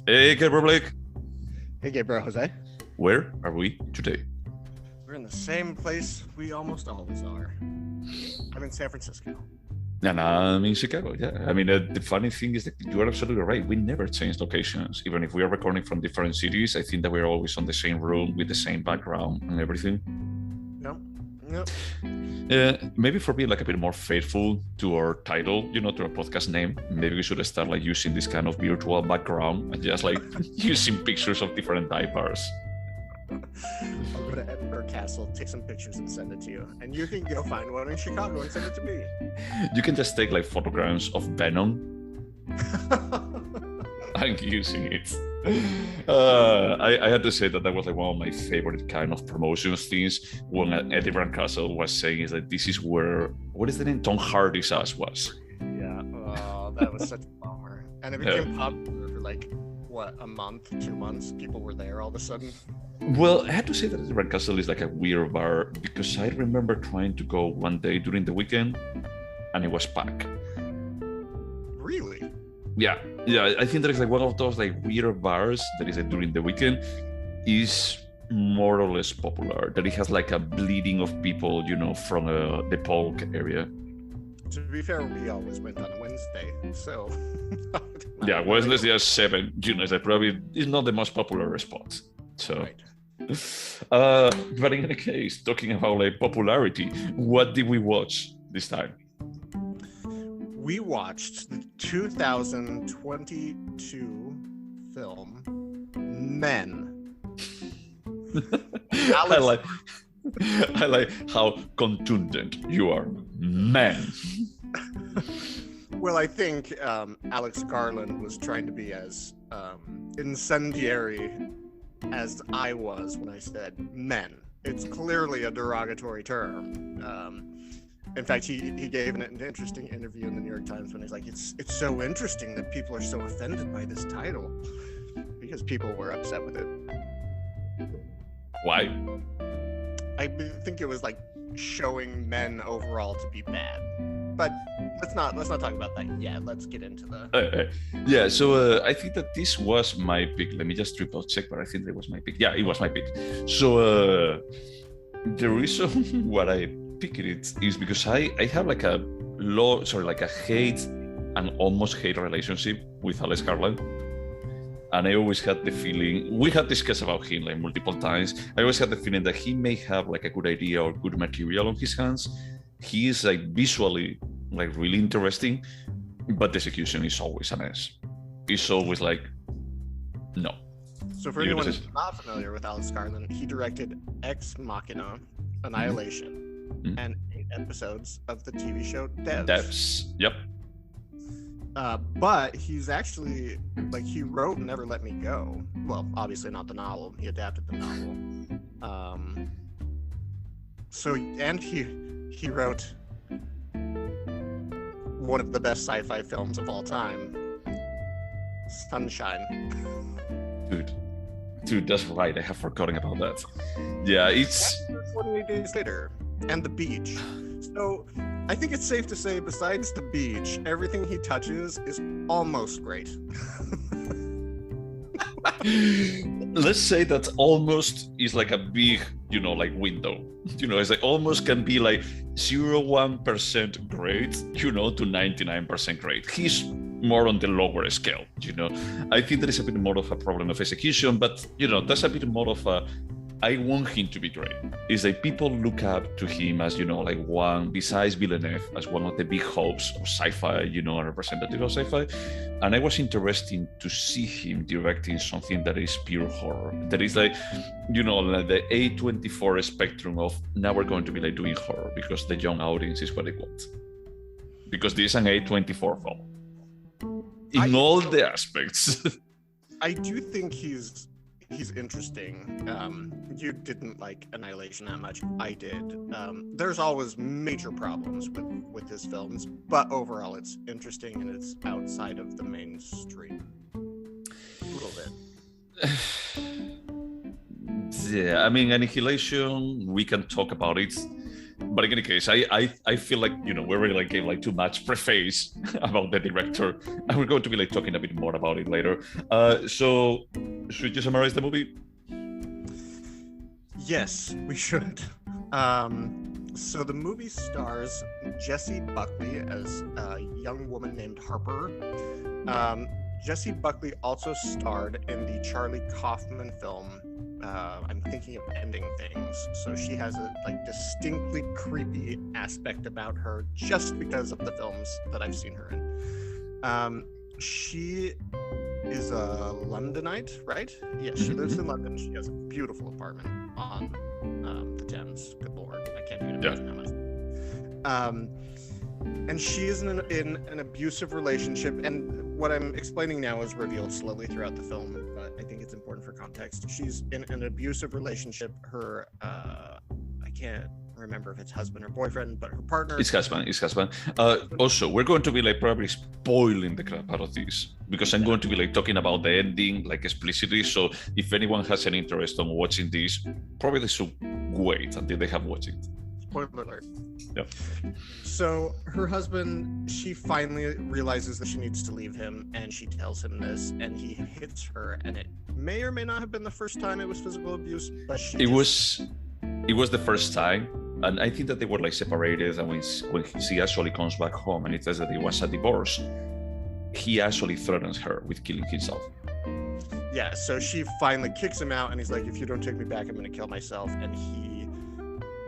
Hey, Gaybros Blake. Hey, Gaybros Jose. Where are we today? We're in the same place we almost always are. I'm in San Francisco. And I'm in Chicago, yeah. I mean, the funny thing is that you are absolutely right. We never change locations. Even if we are recording from different cities, I think that we're always on the same room with the same background and everything. Yep. Maybe for being like a bit more faithful to our title, to our podcast name, maybe we should start like using this kind of virtual background and just like using pictures of different diapers. I'll go to Edinburgh Castle, take some pictures and send it to you. And you can go find one in Chicago and send it to me. You can just take like photographs of Venom and using it. I had to say that was like one of my favorite kind of promotions things when Edinburgh Castle was saying is that this is where, what is the name? Tom Hardy's ass was. Yeah, that was such a bummer. And it became popular for like, what, a month, 2 months? People were there all of a sudden. Well, I had to say that Edinburgh Castle is like a weird bar because I remember trying to go one day during the weekend and it was packed. Really? Yeah, I think that is like one of those like weird bars that is like during the weekend is more or less popular. That it has like a bleeding of people, from the Polk area. To be fair, we always went on a Wednesday, so... Yeah, Wednesday at 7, is like probably is not the most popular spot. So, right. But in any case, talking about like popularity, what did we watch this time? We watched the 2022 film Men. I like how contundent you are. Men. Well, I think Alex Garland was trying to be as incendiary as I was when I said men. It's clearly a derogatory term. In fact, he gave an interesting interview in the New York Times when he's like, it's so interesting that people are so offended by this title because people were upset with it. Why? I think it was like showing men overall to be bad. But let's not talk about that yet. Let's get into the... Yeah, so I think that this was my pick. Let me just triple check, but I think that was my pick. Yeah, it was my pick. So the reason why I picked it is because I have like a hate and almost hate relationship with Alex Garland. And I always had the feeling, we had discussed about him like multiple times. I always had the feeling that he may have like a good idea or good material on his hands. He is like visually like really interesting, but the execution is always a mess. It's always like, no. So for anyone who's not familiar with Alex Garland, he directed Ex Machina, Annihilation, and 8 episodes of the TV show Devs. Yep. But he's actually, like, he wrote Never Let Me Go. Well, obviously not the novel. He adapted the novel. He wrote one of the best sci-fi films of all time, Sunshine. Dude, that's right. I have forgotten about that. Yeah, it's 48 Days Later, and The Beach. So I think it's safe to say, besides The Beach, everything he touches is almost great. Let's say that almost is like a big, like window. It's like almost can be like 0.1% great, to 99% great. He's more on the lower scale, I think there is a bit more of a problem of execution, but, that's a bit more of a, I want him to be great. It's like people look up to him as, like one, besides Villeneuve, as one of the big hopes of sci-fi, a representative of sci-fi. And I was interested to see him directing something that is pure horror. That is like, like the A24 spectrum of now we're going to be like doing horror because the young audience is what they want. Because this is an A24 film. In all the aspects. I do think he's interesting. You didn't like Annihilation that much. I did. There's always major problems with his films, but overall it's interesting and it's outside of the mainstream a little bit. Yeah, I mean, Annihilation, we can talk about it. But in any case, I feel like, we really like gave like too much preface about the director, and we're going to be like talking a bit more about it later. So should you summarize the movie? Yes, we should. So the movie stars Jessie Buckley as a young woman named Harper. Jessie Buckley also starred in the Charlie Kaufman film, I'm thinking of Ending Things. So she has a distinctly creepy aspect about her just because of the films that I've seen her in. She is a Londonite, right? Yes, she lives in London. She has a beautiful apartment on the Thames. Good Lord, I can't even imagine how much. And she is in an abusive relationship, and what I'm explaining now is revealed slowly throughout the film, but I think it's important for context. She's in an abusive relationship. Her, I can't remember if it's husband or boyfriend, but her partner... It's husband. Also, we're going to be probably spoiling the crap out of this, because I'm going to be talking about the ending explicitly, so if anyone has any interest on watching this, probably they should wait until they have watched it. Spoiler alert. Yep. So her husband, she finally realizes that she needs to leave him, and she tells him this, and he hits her, and it may or may not have been the first time it was physical abuse, but it was the first time, and I think that they were separated, and when she actually comes back home and it says that it was a divorce, he actually threatens her with killing himself. Yeah, so she finally kicks him out, and he's like, if you don't take me back, I'm going to kill myself, and he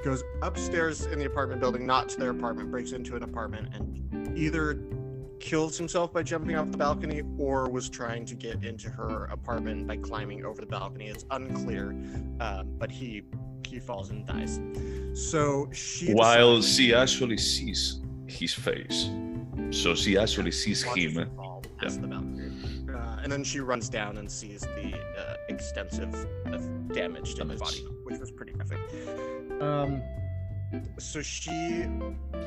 goes upstairs in the apartment building, not to their apartment, breaks into an apartment, and either kills himself by jumping off the balcony or was trying to get into her apartment by climbing over the balcony. It's unclear, but he falls and dies. So she actually sees his face. So she actually sees him. The balcony. And then she runs down and sees the extensive damage to his body, which was pretty graphic. So she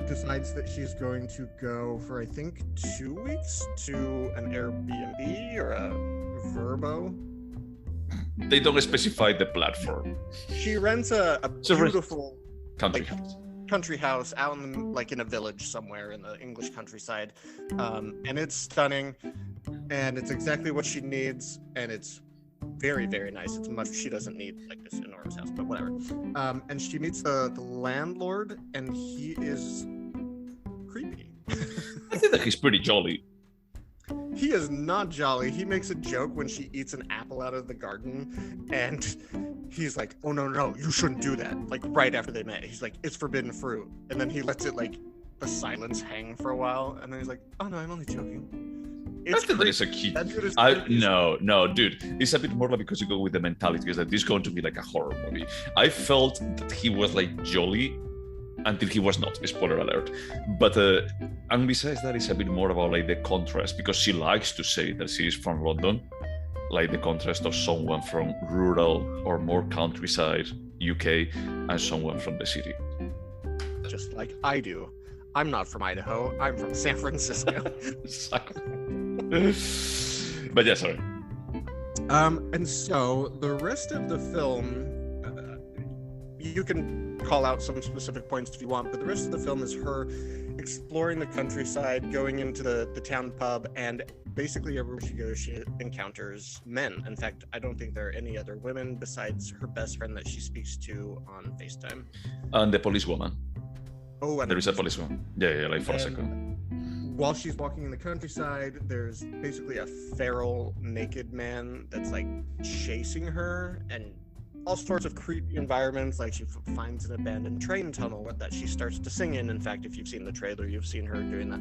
decides that she's going to go for, I think, 2 weeks to an Airbnb or a Vrbo. They don't specify the platform. She rents a beautiful country house out in a village somewhere in the English countryside, and it's stunning, and it's exactly what she needs, and it's very, very nice. It's much she doesn't need this enormous house, but whatever. And she meets the landlord, and he is creepy. I think that he's pretty jolly. He is not jolly. He makes a joke when she eats an apple out of the garden, and he's like, oh no, you shouldn't do that. Right after they met, he's like, it's forbidden fruit. And then he lets it the silence hang for a while, and then he's like, oh no, I'm only joking. I think that is a key. No, dude. It's a bit more because you go with the mentality is that this is going to be a horror movie. I felt that he was jolly until he was not. Spoiler alert. But and besides that, it's a bit more about the contrast, because she likes to say that she is from London, the contrast of someone from rural or more countryside UK and someone from the city. Just like I do. I'm not from Idaho. I'm from San Francisco. But yeah, sorry. And so the rest of the film, you can call out some specific points if you want, but the rest of the film is her exploring the countryside, going into the town pub, and basically everywhere she goes, she encounters men. In fact, I don't think there are any other women besides her best friend that she speaks to on FaceTime. And the policewoman. Oh, and there is a policewoman. Yeah, for a second. While she's walking in the countryside, there's basically a feral naked man that's chasing her, and all sorts of creepy environments. She finds an abandoned train tunnel that she starts to sing in. In fact, if you've seen the trailer, you've seen her doing that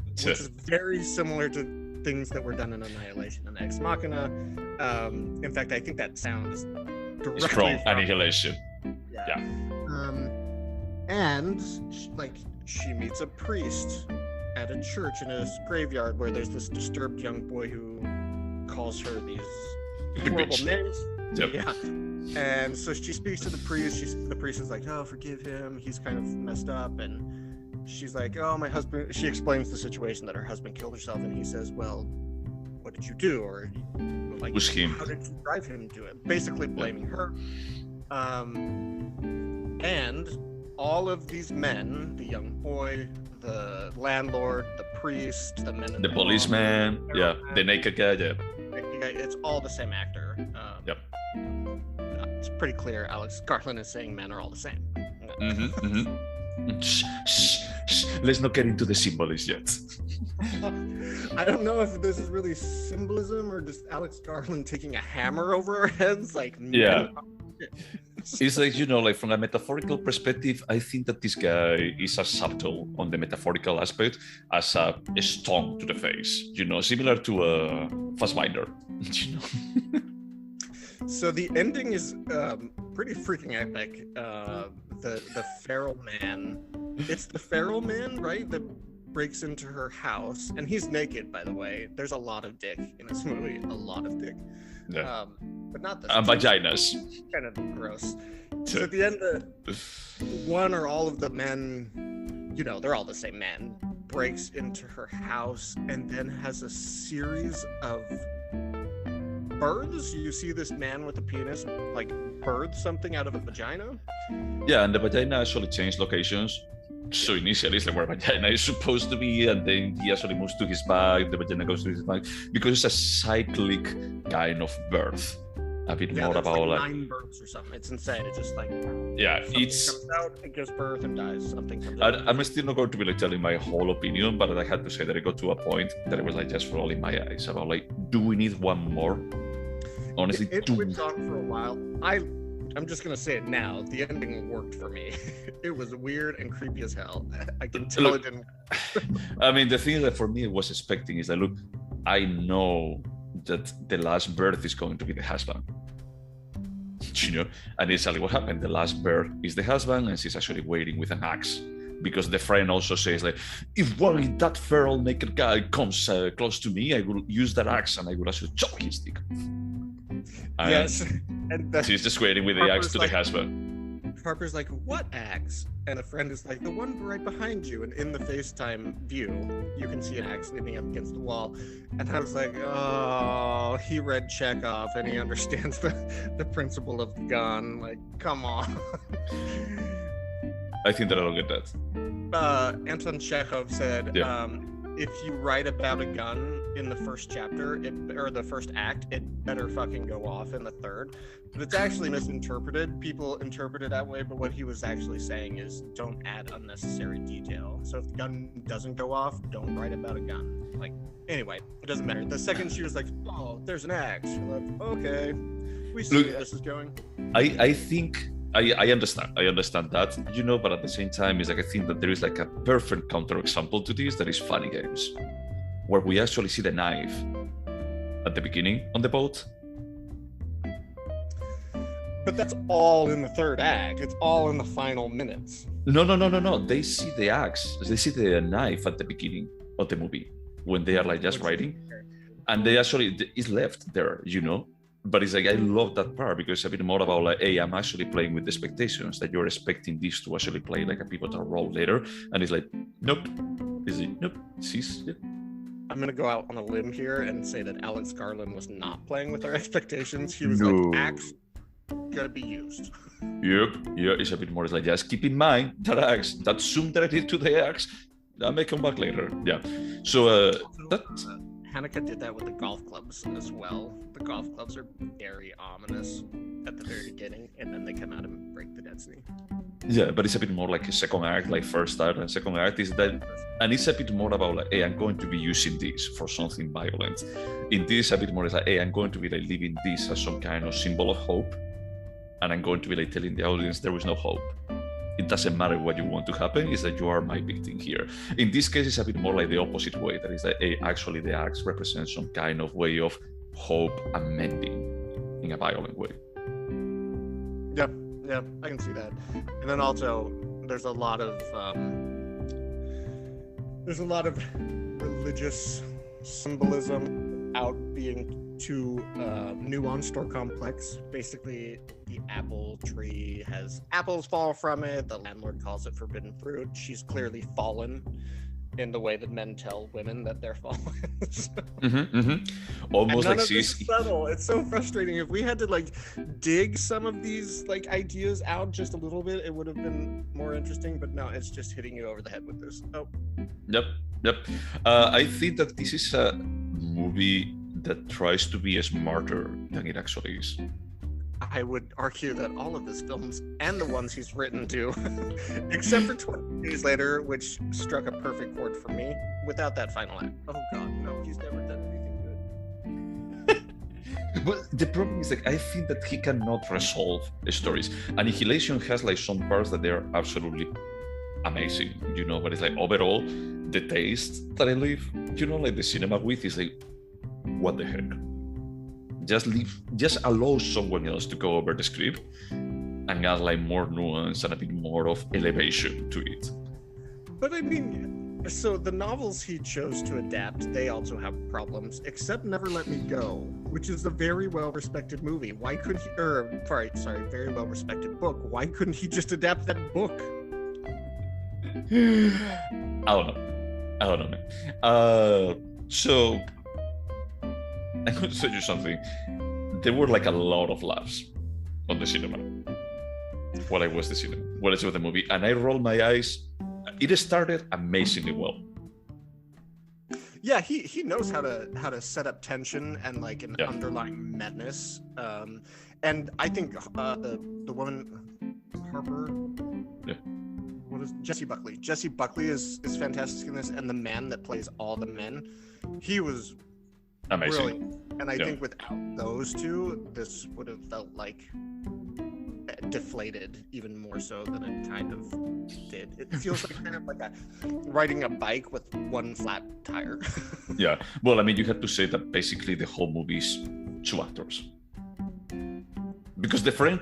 which is very similar to things that were done in Annihilation and Ex Machina. In fact, I think that sound is directly from Annihilation. Yeah. And she meets a priest at a church in a graveyard where there's this disturbed young boy who calls her these horrible names. Yep. Yeah. And so she speaks to the priest. The priest is like, oh, forgive him. He's kind of messed up. And she's like, oh, my husband. She explains the situation that her husband killed herself. And he says, well, what did you do? Or was him? How did you drive him to it? Basically blaming her. And all of these men, the young boy, the landlord, the priest, the men in The policeman, the naked guy, it's all the same actor. Yep. It's pretty clear Alex Garland is saying men are all the same. Shh. Let's not get into the symbolism yet. I don't know if this is really symbolism or just Alex Garland taking a hammer over our heads. Like, yeah. It's like, like from a metaphorical perspective, I think that this guy is as subtle on the metaphorical aspect as a stone to the face, similar to a Fassbinder, So the ending is pretty freaking epic. The feral man. It's the feral man, right? That breaks into her house, and he's naked, by the way. There's a lot of dick in this movie. A lot of dick. Yeah. But not this. And vaginas. Kind of gross. So at the end, one or all of the men, they're all the same man, breaks into her house and then has a series of births. You see this man with a penis, like, birth something out of a vagina. Yeah, and the vagina actually changed locations. So initially it's like where vagina is supposed to be, and then he actually moves to his back, the vagina goes to his back, because it's a cyclic kind of birth. A bit more about like 9 births or something. It's insane. It's just like, it's comes out, it gives birth and dies. Something comes out. I'm still not going to be like telling my whole opinion, but I had to say that I got to a point that it was like just rolling my eyes about like, do we need one more? Honestly, it went on for a while. I'm just gonna say it now. The ending worked for me. It was weird and creepy as hell. I can tell it didn't. I mean, the thing that for me I was expecting is that, look, I know that the last birth is going to be the husband. And it's actually what happened. The last birth is the husband, and she's actually waiting with an axe. Because the friend also says, like, if that feral naked guy comes close to me, I will use that axe and I will actually chop his dick. And yes. And she's just waiting with the axe to the husband. Harper's like, what axe? And a friend is like, the one right behind you. And in the FaceTime view, you can see an axe leaning up against the wall. And I was like, oh, he read Chekhov and he understands the principle of the gun. Like, come on. I think that I don't get that. Anton Chekhov said, if you write about a gun in the first chapter, or the first act, it better fucking go off in the third. But it's actually misinterpreted. People interpret it that way, but what he was actually saying is don't add unnecessary detail. So if the gun doesn't go off, don't write about a gun. Like, anyway, it doesn't matter. The second she was like, oh, there's an axe. You're like, okay, we see where this is going. I think... I understand that, but at the same time, it's like I think that there is like a perfect counterexample to this that is Funny Games, where we actually see the knife at the beginning on the boat. But that's all in the third act. It's all in the final minutes. No. They see the axe. They see the knife at the beginning of the movie when they are like just writing, and they actually it's left there, But it's like, I love that part because it's a bit more about like, hey, I'm actually playing with the expectations that you're expecting this to actually play like a pivotal role later. And it's like, nope. Is it? Nope. Yep. I'm going to go out on a limb here and say that Alex Garland was not playing with our expectations. He was like, axe gonna be used. Yep. Yeah, it's a bit more, it's like, just keep in mind that axe, that zoom that I did to the axe, that may come back later. Yeah. So, Haneke did that with the golf clubs as well. The golf clubs are very ominous at the very beginning, and then they come out and break the destiny. Yeah, but it's a bit more like a second act, like first act and second act is that, and it's a bit more about like, hey, I'm going to be using this for something violent. In this, a bit more is like, hey, I'm going to be like leaving this as some kind of symbol of hope, and I'm going to be like telling the audience there is no hope. It doesn't matter what you want to happen, it's that you are my victim here. In this case, it's a bit more like the opposite way. That is that, hey, actually the axe represents some kind of way of hope and mending in a violent way. Yeah, I can see that. And then also, there's a lot of religious symbolism out being too nuanced or complex. Basically, the apple tree has apples fall from it. The landlord calls it forbidden fruit. She's clearly fallen in the way that men tell women that they're followers. Almost like she's subtle. It's so frustrating. If we had to like dig some of these like ideas out just a little bit, it would have been more interesting. But no, it's just hitting you over the head with this. Oh. Yep. I think that this is a movie that tries to be smarter than it actually is. I would argue that all of his films and the ones he's written do, except for 20 Days Later, which struck a perfect chord for me, without that final act. Oh God, no, he's never done anything good. But the problem is like I think that he cannot resolve the stories. Annihilation has like some parts that they are absolutely amazing, but it's like overall the taste that I live, like the cinema with is like, what the heck? Just allow someone else to go over the script and add like more nuance and a bit more of elevation to it. But I mean, so the novels he chose to adapt, they also have problems, except Never Let Me Go, which is a very well-respected movie. Why couldn't he, very well-respected book. Why couldn't he just adapt that book? I don't know, man. So I'm going to tell you something. There were like a lot of laughs on the cinema while I was the movie, and I rolled my eyes. It started amazingly well. Yeah, he knows how to set up tension and like an underlying madness. And I think the woman Harper. Yeah. What is Jessie Buckley? Jessie Buckley is fantastic in this, and the man that plays all the men, he was amazing. Brilliant. And I think without those two, this would have felt like deflated even more so than it kind of did. It feels like kind of like riding a bike with one flat tire. Yeah. Well, I mean, you have to say that basically the whole movie is two actors. Because the friend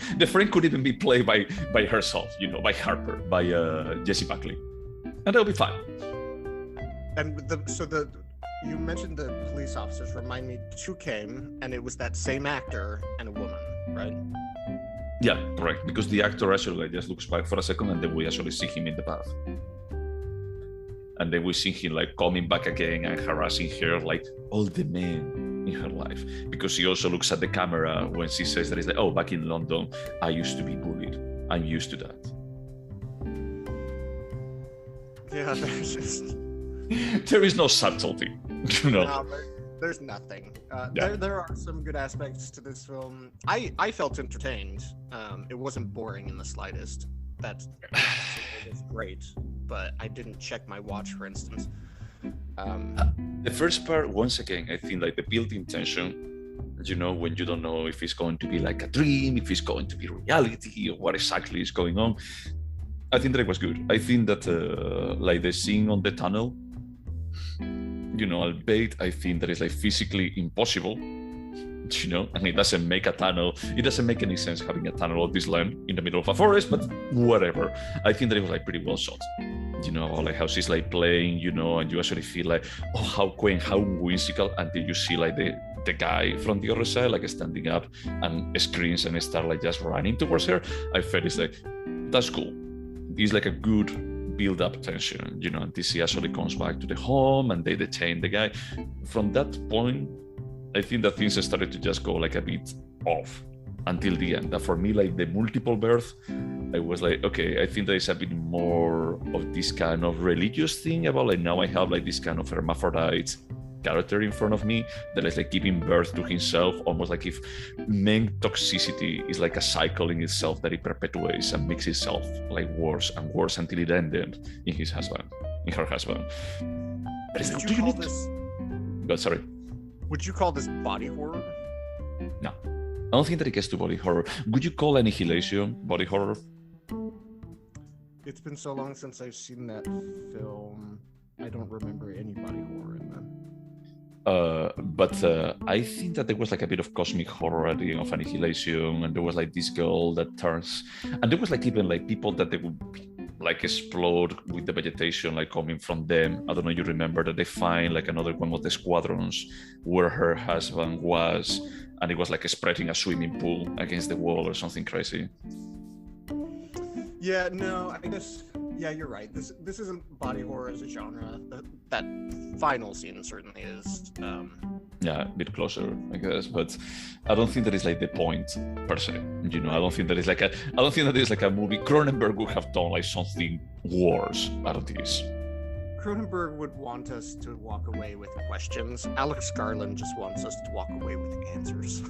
could even be played by herself, by Harper, by Jessie Buckley, and that'll be fine. And you mentioned the police officers. Remind me, two came, and it was that same actor and a woman, right? Yeah, correct. Because the actor actually just looks back for a second, and then we actually see him in the bath, and then we see him like coming back again and harassing her like all the men in her life, because she also looks at the camera when she says that it's like, oh, back in London I used to be bullied, I'm used to that. Yeah, there's just there is no subtlety. No, there's nothing. There are some good aspects to this film. I felt entertained. It wasn't boring in the slightest. That's great, but I didn't check my watch, for instance. The first part, once again, I think like the built-in tension, when you don't know if it's going to be like a dream, if it's going to be reality, or what exactly is going on. I think that it was good. I think that like the scene on the tunnel, albeit I think that it's like physically impossible, and it doesn't make a tunnel. It doesn't make any sense having a tunnel of this length in the middle of a forest, but whatever. I think that it was like pretty well shot. Like how she's like playing, and you actually feel like, oh, how quaint, how whimsical, until you see like the guy from the other side like standing up and screams and start like just running towards her. I felt it's like, that's cool. It's like a good build-up tension, until she actually comes back to the home and they detain the guy. From that point, I think that things started to just go like a bit off until the end. That for me, like the multiple birth, I was like, okay, I think there is a bit more of this kind of religious thing about like now I have like this kind of hermaphrodite character in front of me that is like giving birth to himself, almost like if men toxicity is like a cycle in itself that it perpetuates and makes itself like worse and worse until it ended in her husband. But would you call this? But sorry. Would you call this body horror? No, I don't think that it gets to body horror. Would you call Annihilation body horror? It's been so long since I've seen that film. I don't remember any body horror in them. But I think that there was like a bit of cosmic horror at the end of Annihilation, and there was like this girl that turns, and there was like even like people that they would like explode with the vegetation like coming from them. I don't know, you remember that they find like another one of the squadrons where her husband was, and it was like spreading a swimming pool against the wall or something crazy. Yeah, no, I guess Yeah, you're right. This isn't body horror as a genre. That final scene certainly is. Yeah, a bit closer, I guess, but I don't think that is like the point per se. You know, I don't think that is like a movie. Cronenberg would have done like something worse out of this. Cronenberg would want us to walk away with questions. Alex Garland just wants us to walk away with answers.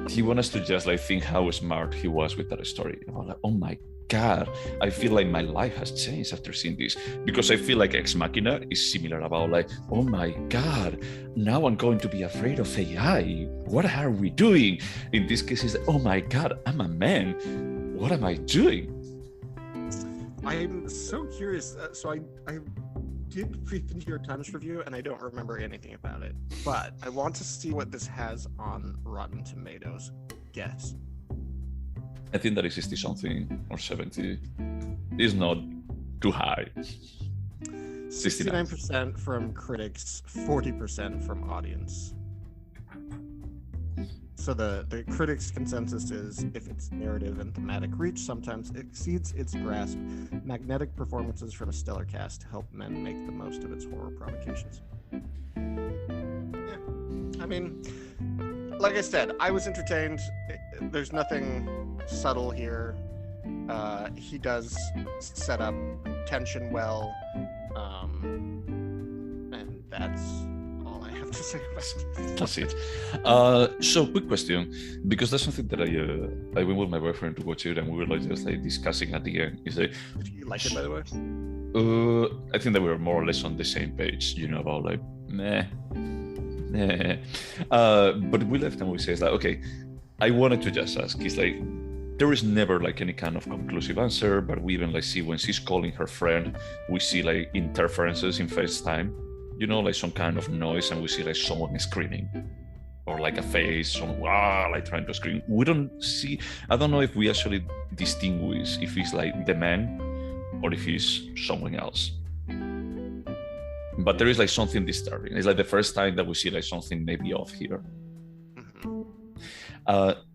He wants us to just like think how smart he was with that story. Like, oh my God, I feel like my life has changed after seeing this, because I feel like Ex Machina is similar about like, oh my God, now I'm going to be afraid of AI. What are we doing? In this case, it's like, oh my God, I'm a man. What am I doing? I'm so curious. So I did creep into your Times review, and I don't remember anything about it. But I want to see what this has on Rotten Tomatoes. Guess. I think that is 60 something or 70. It's not too high. 69% from critics, 40% from audience. So the critics' consensus is, if its narrative and thematic reach sometimes exceeds its grasp, magnetic performances from a stellar cast help men make the most of its horror provocations. Yeah, I mean, like I said, I was entertained. There's nothing subtle here. He does set up tension well, and that's all I have to say about it. That's it. So, quick question, because that's something that I went with my boyfriend to watch it, and we were like just like discussing at the end. Is like, Did you like it, by the way? I think that we were more or less on the same page, you know, about like meh. But we left and we said like, okay, I wanted to just ask. It's like there is never like any kind of conclusive answer, but we even like see when she's calling her friend, we see like interferences in FaceTime, you know, like some kind of noise, and we see like someone screaming, or like a face, someone like trying to scream. We don't see. I don't know if we actually distinguish if it's like the man or if it's someone else. But there is like something disturbing. It's like the first time that we see like something maybe off here.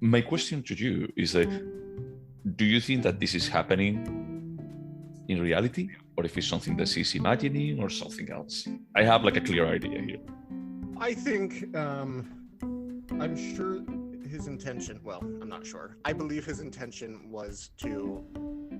My question to you is like, do you think that this is happening in reality, or if it's something that she's imagining or something else? I have like a clear idea here. I think, I'm sure his intention, well, I'm not sure. I believe his intention was to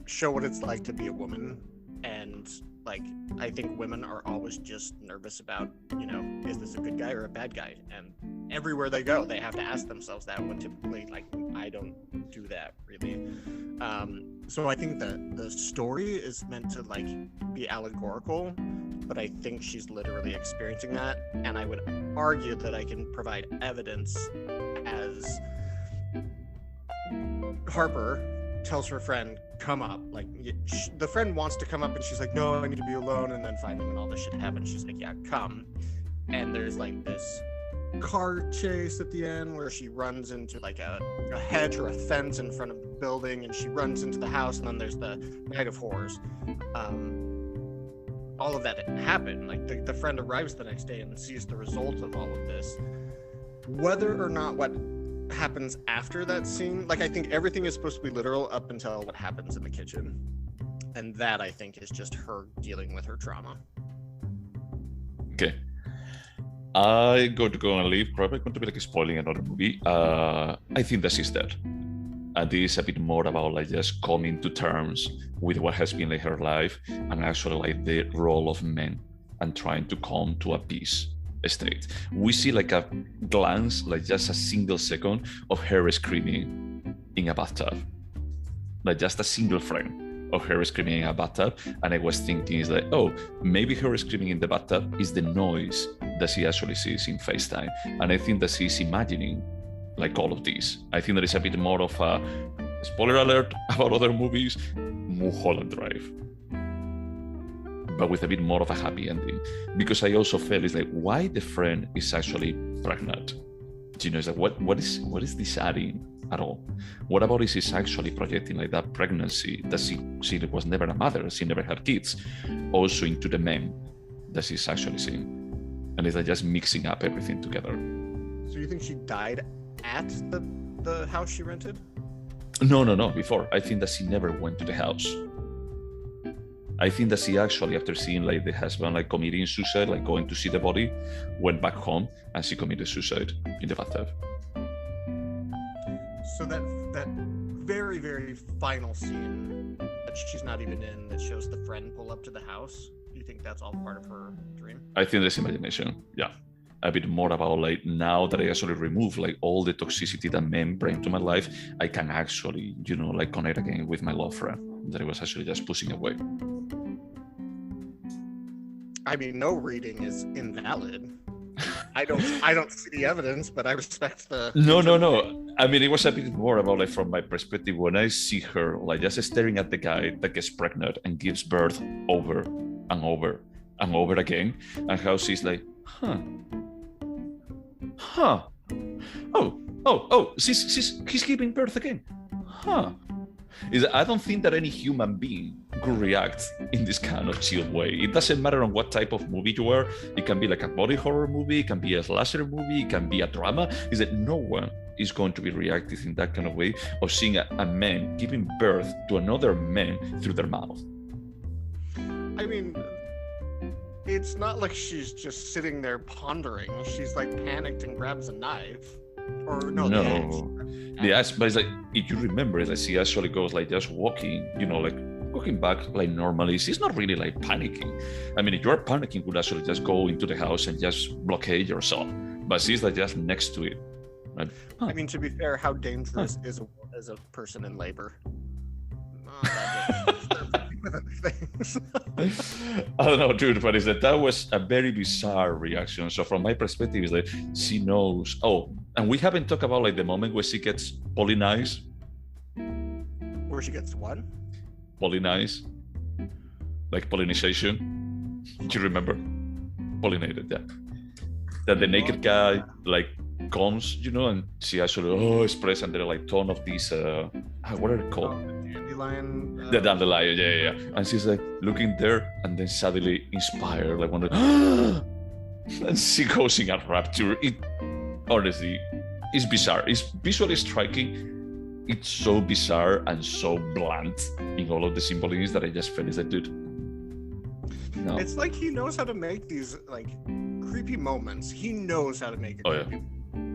show what it's like to be a woman, and like, I think women are always just nervous about, you know, is this a good guy or a bad guy? And everywhere they go, they have to ask themselves that, when typically, like, I don't do that really. So I think that the story is meant to like be allegorical, but I think she's literally experiencing that. And I would argue that I can provide evidence as Harper tells her friend, come up. Like, the friend wants to come up, and she's like, no, I need to be alone. And then finally, when all this shit happens, she's like, yeah, come. And there's like this car chase at the end where she runs into like a hedge or a fence in front of the building, and she runs into the house, and then there's the Night of Horrors. All of that happened. Like, the friend arrives the next day and sees the result of all of this. Whether or not what happens after that scene, like, I think everything is supposed to be literal up until what happens in the kitchen, and that I think is just her dealing with her trauma. Okay, I'm going to go and leave. Probably going to be like spoiling another movie. I think that she's dead, and this is a bit more about like just coming to terms with what has been like her life, and actually like the role of men, and trying to come to a peace state. We see like a glance, like just a single second of her screaming in a bathtub, like just a single frame of her screaming in a bathtub. And I was thinking is like, oh, maybe her screaming in the bathtub is the noise that she actually sees in FaceTime. And I think that she's imagining like all of this. I think there is a bit more of a spoiler alert about other movies, Mulholland Drive, but with a bit more of a happy ending, because I also felt it's like, why the friend is actually pregnant? You know, it's like, what is this adding at all? What about is she's actually projecting like that pregnancy that she was never a mother, she never had kids, also into the men that she's actually seeing, and it's like just mixing up everything together. So you think she died at the house she rented? No, before. I think that she never went to the house. I think that she actually, after seeing like the husband like committing suicide, like going to see the body, went back home and she committed suicide in the bathtub. So that very, very final scene that she's not even in, that shows the friend pull up to the house, do you think that's all part of her dream? I think there's imagination, yeah. A bit more about like, now that I actually remove like all the toxicity that men bring to my life, I can actually, you know, like connect again with my love friend that I was actually just pushing away. I mean, no reading is invalid. I don't see the evidence, but I respect the... No. I mean, it was a bit more about like from my perspective when I see her like just staring at the guy that gets pregnant and gives birth over and over and over again, and how she's like, he's giving birth again. I don't think that any human being could react in this kind of chill way. It doesn't matter on what type of movie you are. It can be like a body horror movie, it can be a slasher movie, it can be a drama. Is that no one is going to be reactive in that kind of way of seeing a man giving birth to another man through their mouth. I mean, it's not like she's just sitting there pondering. She's like panicked and grabs a knife. Or no. The axe, but it's like, if you remember, it's like she actually goes like just walking, you know, like walking back like normally. She's not really like panicking. I mean, if you're panicking, you could actually just go into the house and just blockade yourself. But she's like just next to it. Like, I mean, to be fair, how dangerous is a person in labor? Things. I don't know, dude, but it's that was a very bizarre reaction. So from my perspective, it's like she knows. Oh, and we haven't talked about like the moment where she gets pollinized. Where she gets what? Pollinized, like pollination. Do you remember? Pollinated, yeah. That the naked guy like comes, you know, and she actually express and there are like ton of these what are they called? Dandelion. The dandelion, yeah. And she's like looking there and then suddenly inspired, like wondering, and she goes in a rapture. It honestly is bizarre. It's visually striking. It's so bizarre and so blunt in all of the symbolism that I just finished that, dude. No. It's like he knows how to make these like creepy moments. He knows how to make it creepy. Yeah.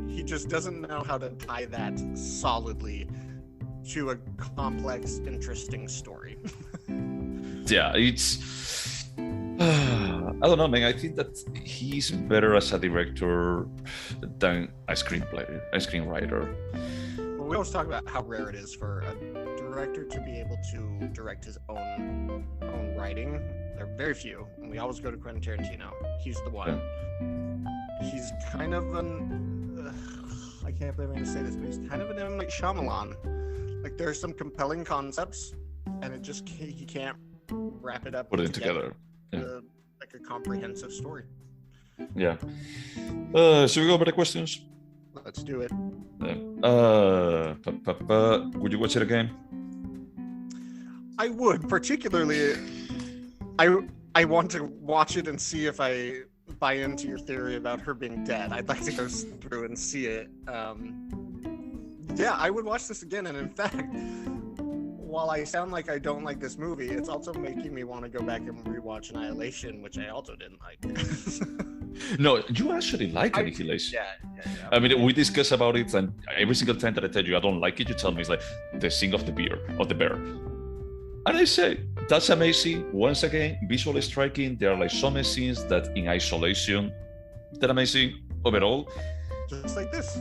He just doesn't know how to tie that solidly to a complex, interesting story. Yeah, it's... I don't know, man. I think that he's better as a director than a screenwriter. Well, we always talk about how rare it is for a director to be able to direct his own writing. There are very few, and we always go to Quentin Tarantino. He's the one. Yeah. He's kind of an... I can't believe I'm going to say this, but he's kind of an M. Night Shyamalan. Like, there's some compelling concepts, and it just he can't wrap it up. Put it together. Yeah. Like a comprehensive story. Yeah. Should we go over the questions? Let's do it. Yeah. Would you watch it again? I would, particularly. I want to watch it and see if I buy into your theory about her being dead. I'd like to go through and see it. Yeah, I would watch this again, and in fact, while I sound like I don't like this movie, it's also making me want to go back and rewatch Annihilation, which I also didn't like. No, you actually like Annihilation. Yeah. I mean, we discuss about it, and every single time that I tell you I don't like it, you tell me it's like the sing of the bear. And I say, that's amazing. Once again, visually striking. There are like some scenes that in isolation, they're amazing overall. Just like this.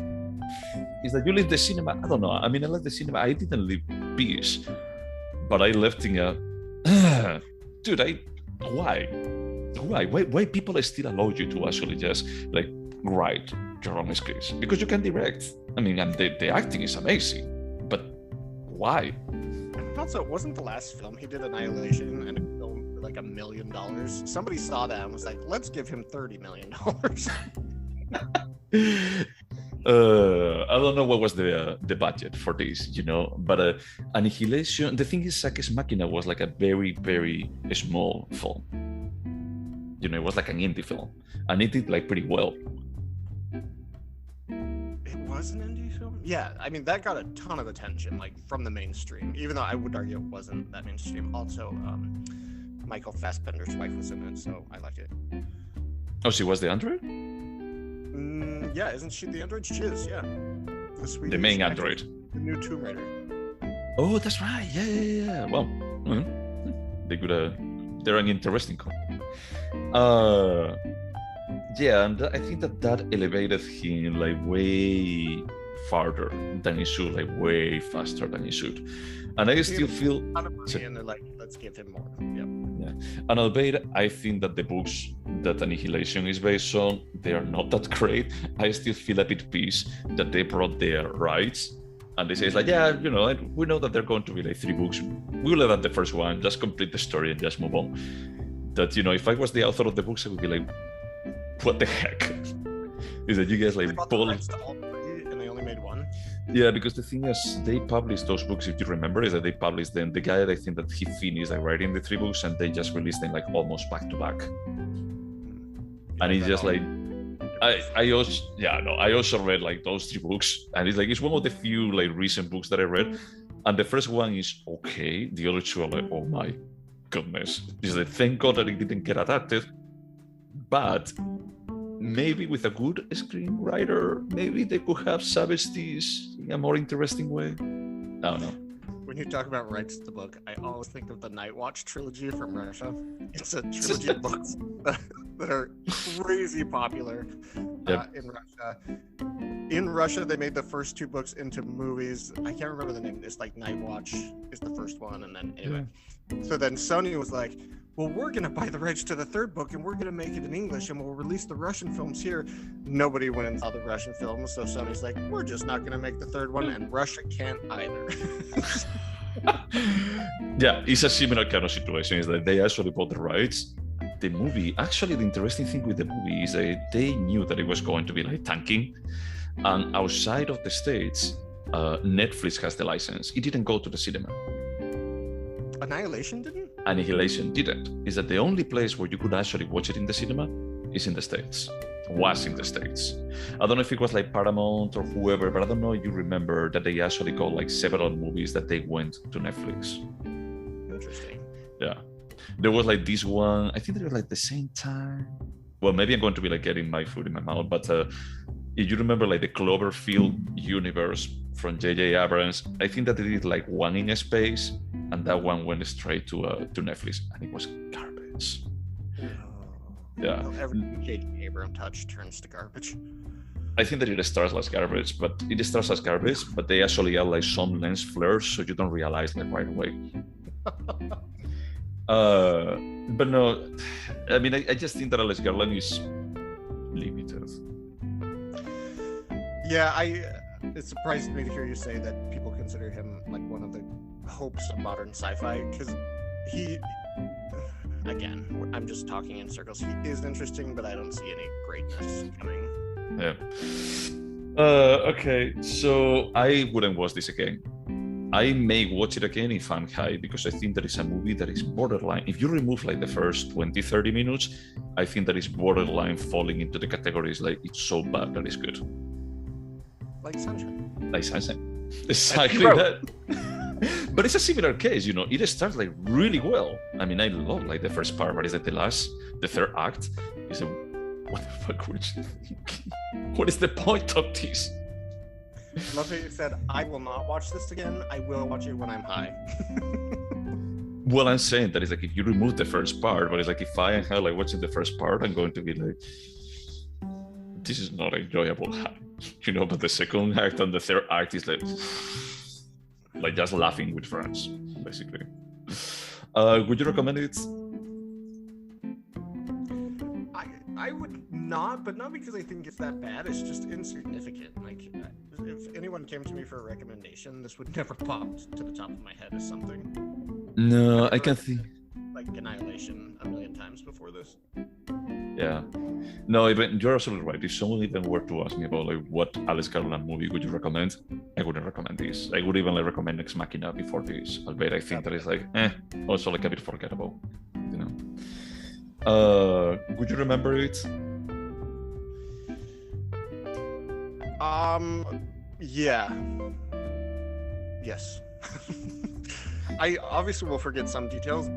Is that you leave the cinema? I don't know. I mean, I left the cinema. I didn't leave peace, but I left in a... Dude, why? Why people still allow you to actually just like write your own scripts? Because you can direct. I mean, and the acting is amazing, but why? Also, it wasn't the last film. He did Annihilation and a film for like $1 million. Somebody saw that and was like, let's give him $30 million. I don't know what was the budget for this, you know, but Annihilation, the thing is, Ex Machina was like a very, very small film. You know, it was like an indie film, and it did like pretty well. It was an indie film? Yeah, I mean, that got a ton of attention, like, from the mainstream, even though I would argue it wasn't that mainstream. Also, Michael Fassbender's wife was in it, so I liked it. Oh, she was the android? Yeah, isn't she the android? She is, yeah. The main android. The new Tomb Raider. Oh, that's right. Yeah. Well, they could. They're an interesting couple. Yeah, and I think that elevated him like way farther than he should, like way faster than he should. And I still feel. And they're like, let's give him more. Yep. Yeah. And albeit I think that the books that Annihilation is based on, they are not that great. I still feel a bit pissed that they brought their rights. And they say, it's like, yeah, you know, we know that they're going to be like 3 books. We'll let out the first one, just complete the story and just move on. That, you know, if I was the author of the books, I would be like, what the heck? Is that you guys like pull? And they only made 1? Yeah, because the thing is, they published those books, if you remember, is that they published them. The guy, I think that he finished like writing the 3 books and they just released them like almost back to back. And it's just like, I also read like those 3 books, and it's one of the few like recent books that I read. And the first one is okay. The other 2 are like, oh my goodness. It's like, thank God that it didn't get adapted. But maybe with a good screenwriter, maybe they could have savaged this in a more interesting way. I don't know. When you talk about rights to the book, I always think of the Night Watch trilogy from Russia. It's a trilogy of books that are crazy popular in Russia. In Russia, they made the first 2 books into movies. I can't remember the name. It's like Night Watch is the first one, and then anyway. So then Sony was like, well, we're going to buy the rights to the 3rd book, and we're going to make it in English, and we'll release the Russian films here. Nobody went and saw the Russian films, so Sony's like, we're just not going to make the 3rd one, and Russia can't either. Yeah, it's a similar kind of situation. Is that they actually bought the rights. The movie, actually, the interesting thing with the movie is that they knew that it was going to be like tanking, and outside of the States, Netflix has the license. It didn't go to the cinema. Annihilation didn't? Annihilation didn't. Is that the only place where you could actually watch it in the cinema is in the States. Was in the States. I don't know if it was like Paramount or whoever, but I don't know if you remember that they actually got like several movies that they went to Netflix. Interesting. Yeah. There was like this one, I think they were like the same time. Well, maybe I'm going to be like getting my food in my mouth, but if you remember like the Cloverfield universe from J.J. Abrams, I think that they did like one in space, and that one went straight to Netflix, and it was garbage. Yeah. Well, every J.J. Abrams touch turns to garbage. I think that it starts as garbage, but they actually add like some lens flares, so you don't realize like right away. But no, I mean, I just think that Alex Garland is limited. Yeah, it surprised me to hear you say that people consider him like one of the hopes of modern sci-fi, because again, I'm just talking in circles. He is interesting, but I don't see any greatness coming. Yeah. Okay, so I wouldn't watch this again. I may watch it again if I'm high, because I think that it's a movie that is borderline. If you remove like the first 20-30 minutes, I think that it's borderline falling into the categories like it's so bad that it's good. Like Sunshine. Like Sunshine. Exactly that. But it's a similar case, you know. It starts like really well. I mean, I love like the first part, but it's like the 3rd act is what the fuck would you think? What is the point of this? I love how you said, I will not watch this again. I will watch it when I'm high. Well, I'm saying that it's like if you remove the first part, but it's like if I am high, like watching the first part, I'm going to be like, this is not enjoyable, you know. But the 2nd act and the 3rd act is like just laughing with friends, basically. Would you recommend it? I would not, but not because I think it's that bad. It's just insignificant. Like, if anyone came to me for a recommendation, this would never pop to the top of my head as something. No, I can think. Like Annihilation a million times before this. Yeah. No, you're absolutely right. If someone even were to ask me about like what Alex Garland movie would you recommend, I wouldn't recommend this. I would even like recommend Ex Machina before this. Albeit I think that is like also like a bit forgettable, you know. Would you remember it? Yeah. Yes. I obviously will forget some details,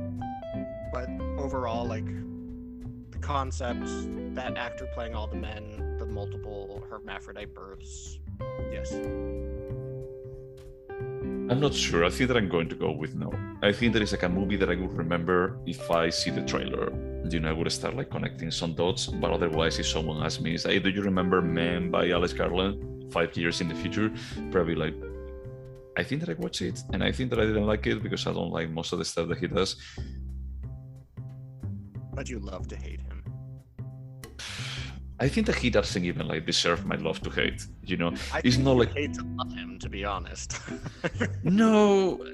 but overall, like, the concept, that actor playing all the men, the multiple hermaphrodite births, yes. I'm not sure. I think that I'm going to go with no. I think there is like a movie that I would remember if I see the trailer. You know, I would start like connecting some dots. But otherwise, if someone asks me, say, do you remember Men by Alex Garland 5 years in the future? Probably like, I think that I watched it, and I think that I didn't like it because I don't like most of the stuff that he does. But you love to hate him. I think that he doesn't even like deserve my love to hate. You know, it's not like hate to love him, to be honest. No,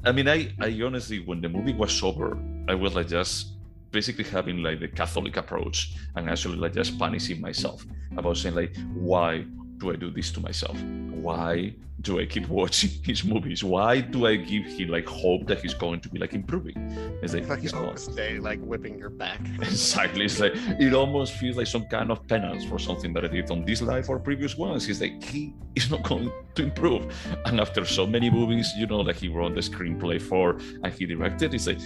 I mean, I honestly, when the movie was over, I was like just basically having like the Catholic approach and actually like just punishing myself about saying like, why do I do this to myself? Why do I keep watching his movies? Why do I give him like hope that he's going to be like improving? It's like he's not. Stay like whipping your back. Exactly. It's like it almost feels like some kind of penance for something that I did on this life or previous ones. It's like he is not going to improve. And after so many movies, you know, that he wrote the screenplay for and he directed, it's like,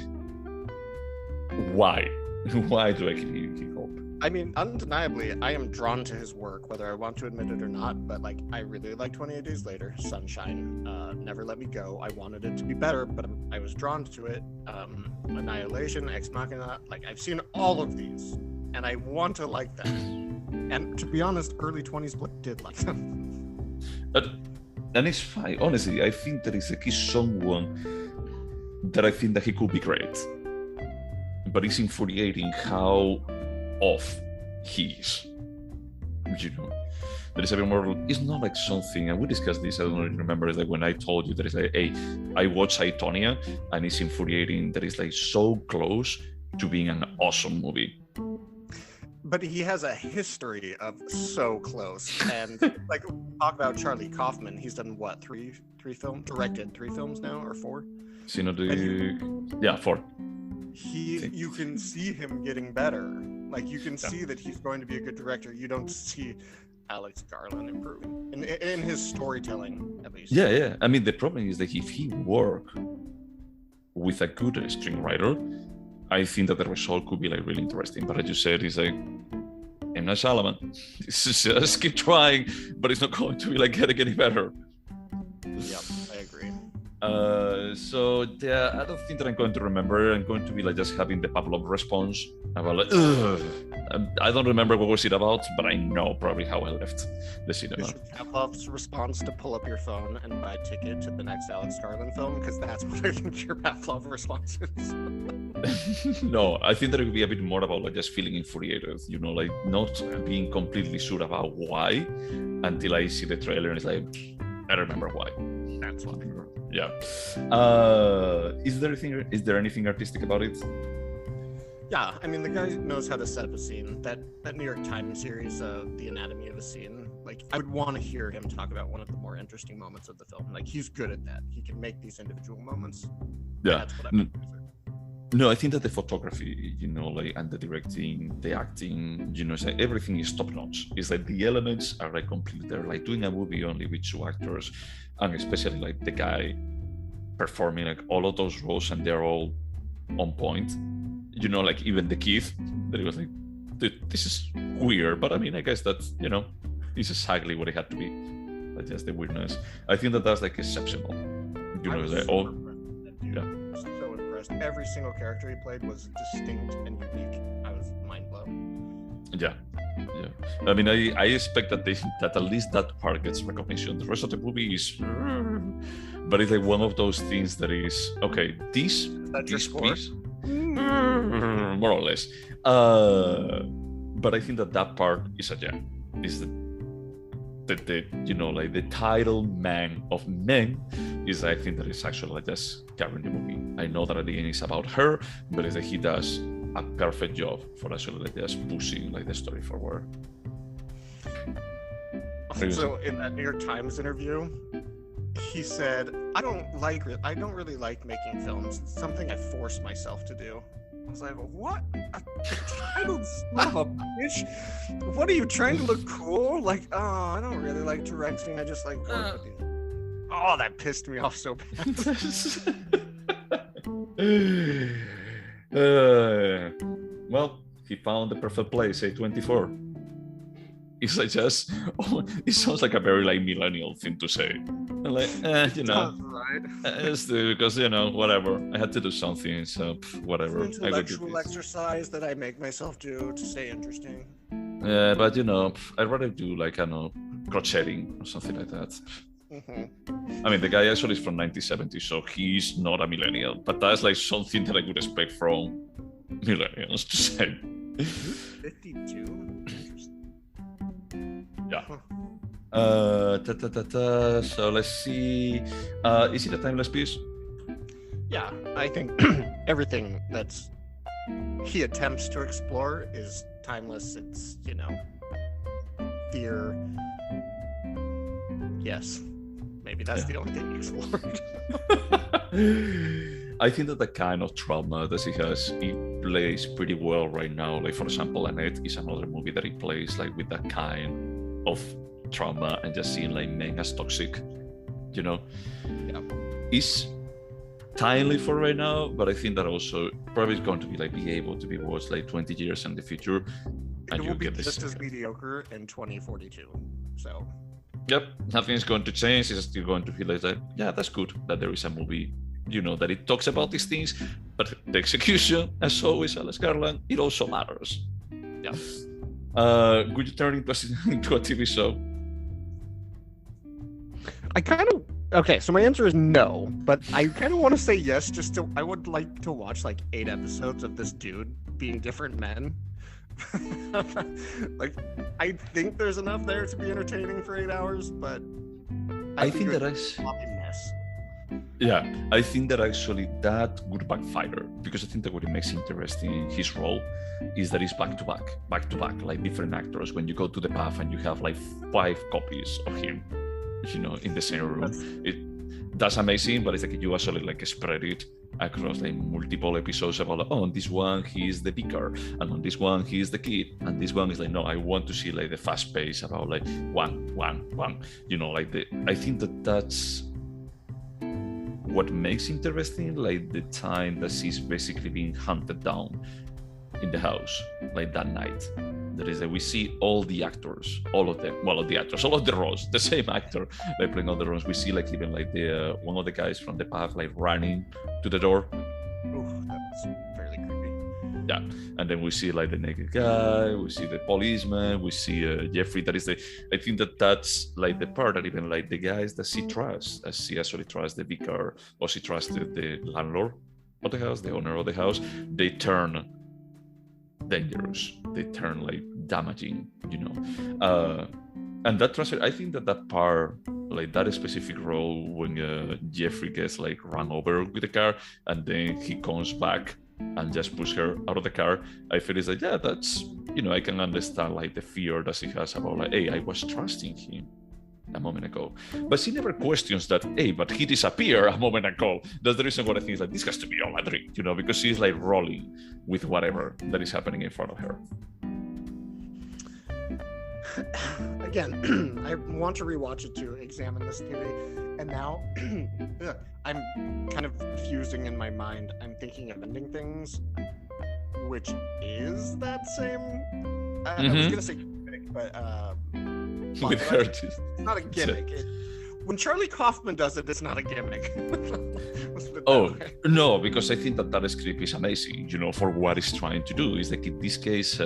why? Why do I keep hope? I mean, undeniably, I am drawn to his work, whether I want to admit it or not, but like, I really like 28 Days Later, Sunshine, Never Let Me Go. I wanted it to be better, but I was drawn to it. Annihilation, Ex Machina, like, I've seen all of these, and I want to like them. And to be honest, early 20s Blake did like them. And it's fine. Honestly, I think that he's someone that I think that he could be great. But it's infuriating how off he is. You know, there is a bit more. It's not like something, and we discussed this. I don't know if you remember. It's like when I told you that it's like, hey, I watched Aitonia, and it's infuriating that it's like so close to being an awesome movie. But he has a history of so close, and like talk about Charlie Kaufman. He's done what, three films? Directed 3 films now, or 4? Yeah, 4. You can see him getting better. Like, you can see that he's going to be a good director. You don't see Alex Garland improving in his storytelling, at least. Yeah. I mean, the problem is that if he worked with a good screenwriter, I think that the result could be like really interesting. But as you said, it's like M. Night Shyamalan. Just keep trying, but it's not going to be like getting any better. Yep, I agree. So yeah, I don't think that I'm going to remember. I'm going to be like just having the Pavlov response about like, ugh. I don't remember what was it about, but I know probably how I left the cinema. Pavlov's response to pull up your phone and buy a ticket to the next Alex Garland film, because that's what I think your Pavlov response is. No, I think that it would be a bit more about like just feeling infuriated, you know, like not being completely sure about why until I see the trailer and it's like, I remember why. That's why. Yeah. Is there anything artistic about it? Yeah, I mean, the guy knows how to set up a scene. That New York Times series, The Anatomy of a Scene, like, I would want to hear him talk about one of the more interesting moments of the film. Like, he's good at that. He can make these individual moments. Yeah. That's what I'm No, I think that the photography, you know, like, and the directing, the acting, you know, it's like everything is top notch. It's like the elements are like completely there. Like doing a movie only with 2 actors, and especially like the guy performing like all of those roles, and they're all on point. You know, like even the kid, that he was like, dude, this is weird, but I mean, I guess that's, you know, this is exactly what it had to be. Like just the weirdness. I think that that's like exceptional. You know, like all. Yeah. So impressed. Every single character he played was distinct and unique. I was mind blown. Yeah. I mean, I expect that that at least that part gets recognition. The rest of the movie is, but it's like one of those things that is okay. This piece, more or less. But I think that part is a gem. Is the you know, like the title man of men is, I think that is actually like just carrying the movie. I know that at the end it's about her, but it's that he does a perfect job for actually like just pushing like the story forward. So in that New York Times interview, he said, I don't really like making films. It's something I force myself to do. I was like, what? I don't son of a bitch. What are you trying to look cool? Like, oh, I don't really like directing. I just like work with you. Oh, that pissed me off so bad. Well, he found the perfect place, A24. It's like just, it sounds like a very like millennial thing to say. And like, you know, right. it's because, you know, whatever. I had to do something, so whatever. It's an intellectual exercise that I make myself do to stay interesting. Yeah, but you know, I'd rather do like, I don't know, crocheting or something like that. Mm-hmm. I mean, the guy actually is from 1970, so he's not a millennial, but that's like something that I would expect from millennials to say. 52? Yeah. So let's see. Is it a timeless piece? Yeah, I think everything that's he attempts to explore is timeless. It's, you know, fear. Yes. Maybe that's the only thing he explored. I think that the kind of trauma that he has, he plays pretty well right now. Like, for example, Annette is another movie that he plays like with that kind of trauma and just seeing like men as toxic, you know. Yeah. It's timely for right now, but I think that also probably is going to be like be able to be watched like 20 years in the future, and it you'll will be get this just as mediocre in 2042. So. Yep, nothing is going to change. It's still going to feel like that. Yeah, that's good that there is a movie, you know, that it talks about these things, but the execution, as always, Alex Garland, it also matters. Yeah. Would you turn into a TV show? Okay, so my answer is no, but I kind of want to say yes. I would like to watch like 8 episodes of this dude being different men. Like, I think there's enough there to be entertaining for 8 hours, but I think that I think that actually that would backfire, because I think that what it makes interesting his role is that it's back to back, like different actors. When you go to the path and you have like 5 copies of him, you know, in the same room, that's amazing. But it's like you actually like spread it across like multiple episodes about, oh, on this one he's the vicar, and on this one he's the kid, and this one is like, no, I want to see like the fast pace about like one, you know, like I think that's what makes interesting, like the time that she's basically being hunted down in the house, like that night. That is that we see all the actors, all of the roles, the same actor like playing all the roles. We see like even like the one of the guys from the path like running to the door. Ooh, that was fairly creepy. Yeah, and then we see like the naked guy, we see the policeman, we see Jeffrey. That is I think that's like the part that even like the guys that she trusts, as she actually trusts the vicar, or she trusts the landlord of the house, the owner of the house, they turn dangerous, they turn like damaging, you know. And that transfer, I think that part, like that specific role when Jeffrey gets like run over with the car and then he comes back and just push her out of the car, I feel it's like, yeah, that's, you know, I can understand like the fear that she has about like, hey, I was trusting him a moment ago, but she never questions that, hey, but he disappeared a moment ago. That's the reason why I think is like, this has to be all a dream, you know, because she's like rolling with whatever that is happening in front of her. Again, I want to rewatch it to examine this theory, and now I'm kind of fusing in my mind. I'm thinking of ending things, which is that same. I was gonna say gimmick, but with her, it's not a gimmick. When Charlie Kaufman does it, it's not a gimmick. No, because I think that script is amazing, you know, for what it's trying to do. Is like in this case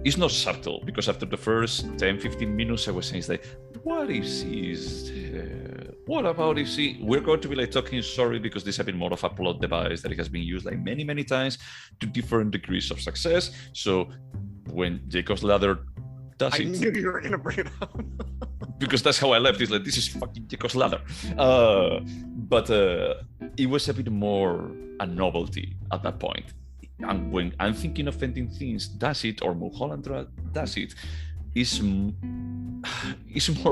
it's not subtle, because after the first 10-15 minutes I was saying, it's like, what if she's what about if we're going to be like talking, sorry, because this has been more of a plot device that it has been used like many times to different degrees of success. So when Jacob's Ladder does I knew you were gonna bring it up. Because that's how I left. It's like, this is fucking Jacob's Ladder. But it was a bit more a novelty at that point. And when I'm thinking of ending things, does it, or Mulholland does it, is more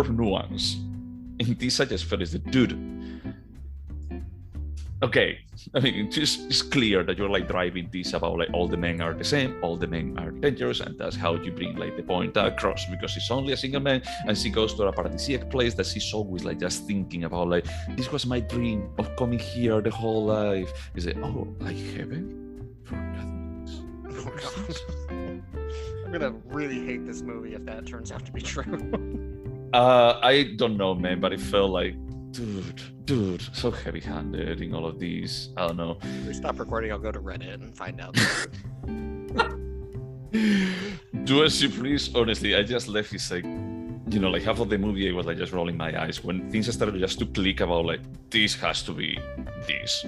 nuanced. In this, I just felt it's the dude. okay, I mean, it's clear that you're like driving this about like all the men are the same, all the men are dangerous, and that's how you bring like the point across, because it's only a single man and she goes to a paradisiac place that she's always like just thinking about like, this was my dream of coming here the whole life. Is it, oh, like heaven? For God's Oh god. I'm gonna really hate this movie if that turns out to be true. I don't know, man, but it felt like, dude, so heavy-handed in all of these. I don't know. If we stop recording, I'll go to Reddit and find out. Do as you please. Honestly, I just left it like, you know, like half of the movie I was like just rolling my eyes when things started just to click about like, this has to be this.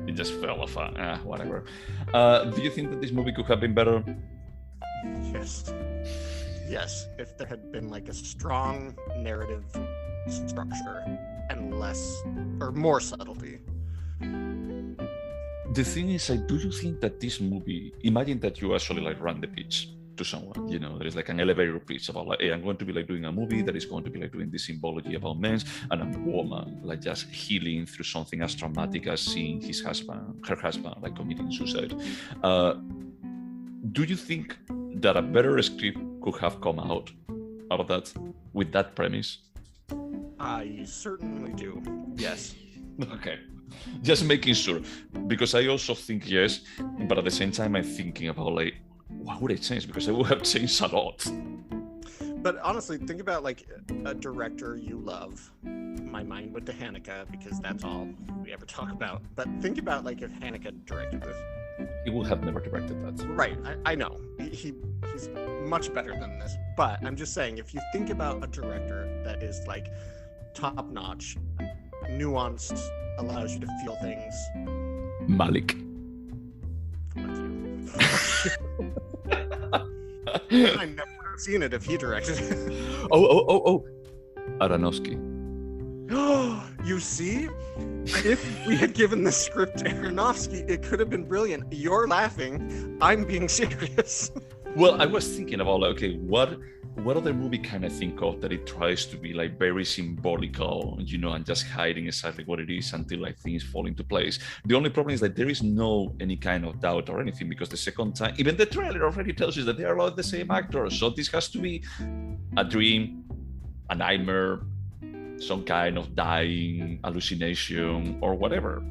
It just fell off. Whatever. Do you think that this movie could have been better? Yes, if there had been like a strong narrative structure and less or more subtlety. The thing is, like, do you think that this movie, imagine that you actually like run the pitch to someone, you know, there is like an elevator pitch about like, hey, I'm going to be like doing a movie that is going to be like doing this symbology about men and a woman like just healing through something as traumatic as seeing her husband like committing suicide. Do you think that a better script could have come out of that with that premise? I certainly do. Yes. Okay. Just making sure, because I also think yes, but at the same time I'm thinking about like, what would it change? Because it would have changed a lot. But honestly, think about like a director you love. My mind went to Haneke because that's all we ever talk about. But think about like if Haneke directed this. He would have never directed that. Right, I know. He's much better than this. But I'm just saying, if you think about a director that is like top-notch, nuanced, allows you to feel things. Malik. I never would have seen it if he directed it. Oh. Aronofsky. You see? If we had given the script to Aronofsky, it could have been brilliant. You're laughing. I'm being serious. Well, I was thinking about like, okay, what other movie can I think of that it tries to be like very symbolical, you know, and just hiding exactly what it is until like things fall into place. The only problem is that there is no any kind of doubt or anything, because the second time, even the trailer already tells you that they are all the same actors. So this has to be a dream, a nightmare, some kind of dying hallucination or whatever.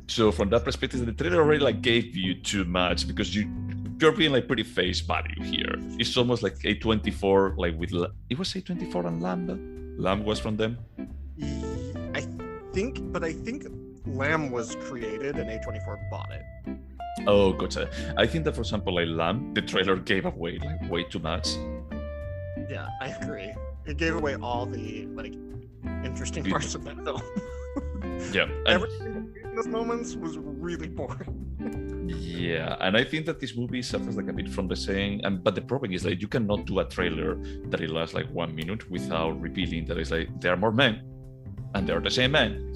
So from that perspective, the trailer already like gave you too much, because you're being like pretty face value here. It's almost like A24, like with it was A24 and Lamb. Lamb was from them. I think Lamb was created and A24 bought it. Oh, gotcha. I think that, for example, like Lamb, the trailer gave away like way too much. Yeah, I agree. It gave away all the like interesting parts of that film. Yeah. Everything in those moments was really boring. Yeah, and I think that this movie suffers like a bit from the same. But the problem is like you cannot do a trailer that it lasts like 1 minute without revealing that it's like there are more men, and they're the same men,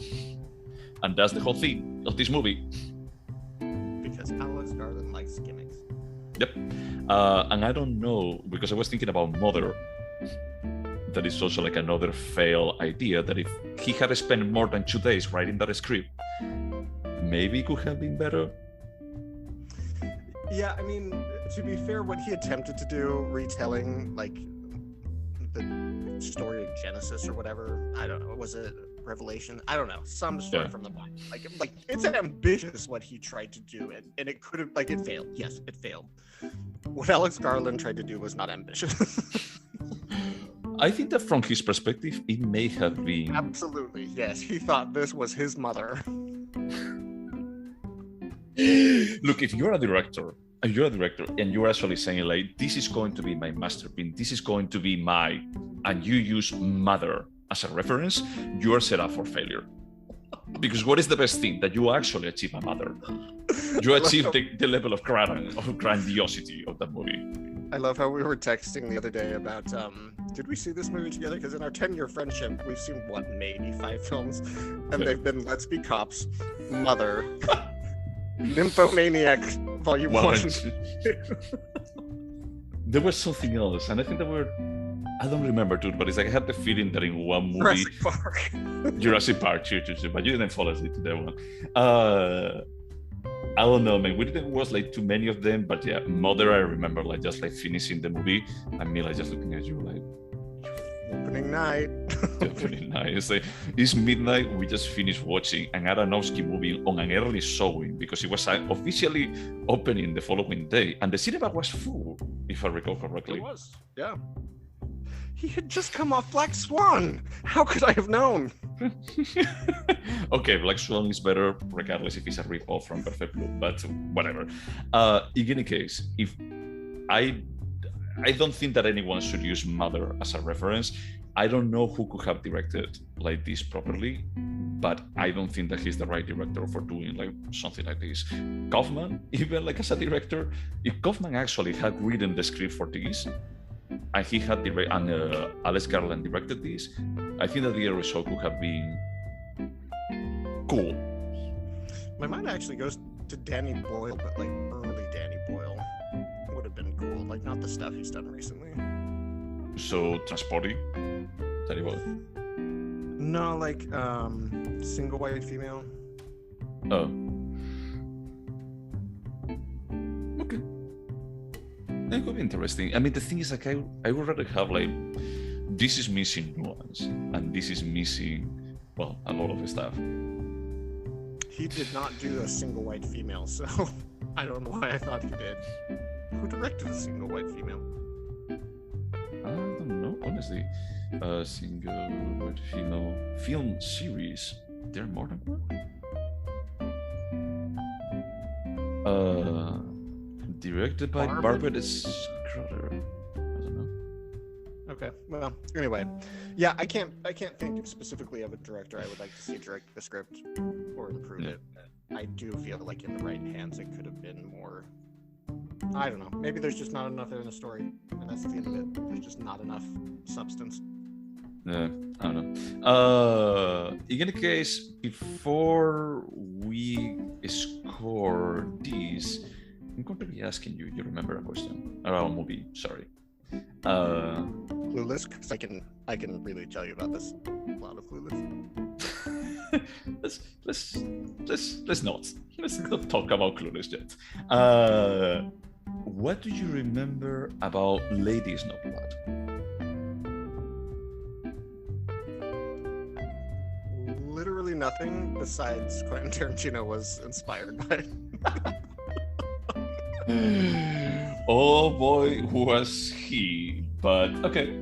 and that's the whole thing of this movie. Because Alex Garland likes gimmicks. Yep. And I don't know, because I was thinking about Mother. That is also like another fail idea, that if he had spent more than 2 days writing that script, maybe it could have been better. Yeah, I mean, to be fair, what he attempted to do, retelling like the story of Genesis or whatever, I don't know, was it Revelation? I don't know, some story from the Bible. Like it's ambitious what he tried to do, and it could have, like, it failed. Yes, it failed. What Alex Garland tried to do was not ambitious. I think that from his perspective, it may have been. Absolutely, yes. He thought this was his mother. Look, if you're a director and you're actually saying like, this is going to be my masterpiece, this is going to be and you use Mother as a reference, you are set up for failure. Because what is the best thing? That you actually achieve a Mother. You achieve the level of grandiosity of that movie. I love how we were texting the other day about, did we see this movie together? Because in our 10-year friendship, we've seen, maybe 5 films? And they've been Let's Be Cops, Mother, Nymphomaniac, Volume 1 and 2. There was something else, and I think that I don't remember, dude, but it's like I had the feeling that in one movie, Jurassic Park, true, but you didn't fall asleep to that one. I don't know, man. We didn't watch like too many of them, but yeah, Mother, I remember like just like finishing the movie and me like just looking at you like opening night. Opening night. It's like it's midnight. We just finished watching an Aronofsky movie on an early showing because it was officially opening the following day, and the cinema was full, if I recall correctly. It was, yeah. He had just come off Black Swan. How could I have known? Okay, Black Swan is better, regardless if it's a rip-off from Perfect Blue, but whatever. In any case, if I don't think that anyone should use Mother as a reference. I don't know who could have directed like this properly, but I don't think that he's the right director for doing like something like this. Kaufman, even like as a director, if Kaufman actually had written the script for this, and he had Alex Garland directed this, I think that the result could have been cool. My mind actually goes to Danny Boyle, but like early Danny Boyle would have been cool. Like not the stuff he's done recently. So Transporting, Danny Boyle. No, like Single White Female. Oh. Okay. That could be interesting. I mean, the thing is, like, I would rather have like this is missing nuance, and this is missing, well, a lot of stuff. He did not do a Single White Female, so I don't know why I thought he did. Who directed a Single White Female? I don't know, honestly. Single White Female film series. There are more than one. Directed by Barbara Schroeder. I don't know. Okay. Well, anyway, yeah, I can't think specifically of a director I would like to see direct the script or improve it. I do feel like in the right hands it could have been more. I don't know. Maybe there's just not enough there in the story, and that's the end of it. There's just not enough substance. Yeah, I don't know. In any case, before we score this, I'm going to be asking you. You remember a question about a movie? Sorry. Clueless, because I can really tell you about this. A lot of Clueless. let's not talk about Clueless yet. What do you remember about Lady Snowblood? Literally nothing besides Quentin Tarantino was inspired by. Oh boy, was he? But okay.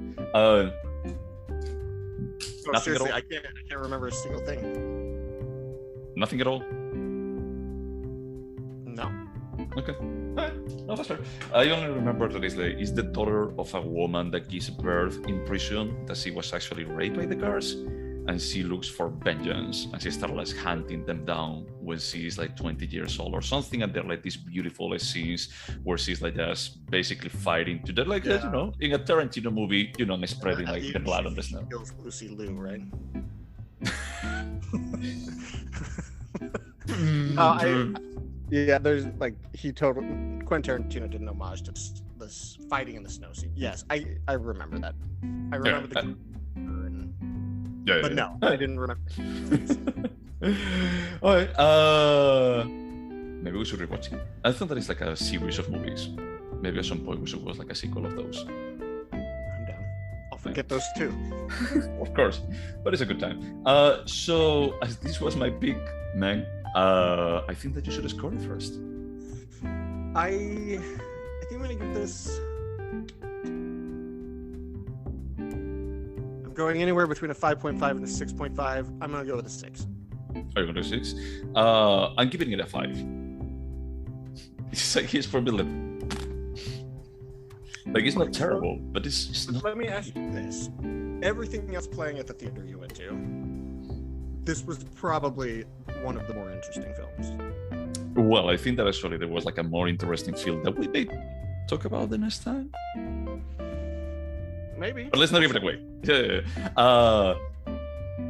Seriously, I can't remember a single thing. Nothing at all? No. Okay. No, that's fair. I only remember that is the daughter of a woman that gives birth in prison, that she was actually raped by the guards, and she looks for vengeance, and she starts like hunting them down when she's like 20 years old or something, and they're like these beautiful scenes where she's like just basically fighting to the like you know, in a Tarantino movie, you know, and spreading like the blood on the snow. Kills Lucy Liu, right? Yeah, there's like Quentin Tarantino did an homage to this fighting in the snow scene. Yes, I remember that. I remember but no, I didn't remember. All right. Maybe we should rewatch it. I thought that it's like a series of movies. Maybe at some point we should watch like a sequel of those. I'm down. I'll forget those too. Of course, but it's a good time. So as this was my pick, man, I think that you should score it first. I think I'm gonna give this. Going anywhere between a 5.5 and a 6.5. I'm gonna go with a 6. Are you going to 6? I'm giving it a 5. It's like it's for me like it's not terrible, but it's not. Let me ask you this: everything else playing at the theater you went to, this was probably one of the more interesting films. Well, I think that actually there was like a more interesting film that we may talk about the next time. Maybe. But let's not give it away.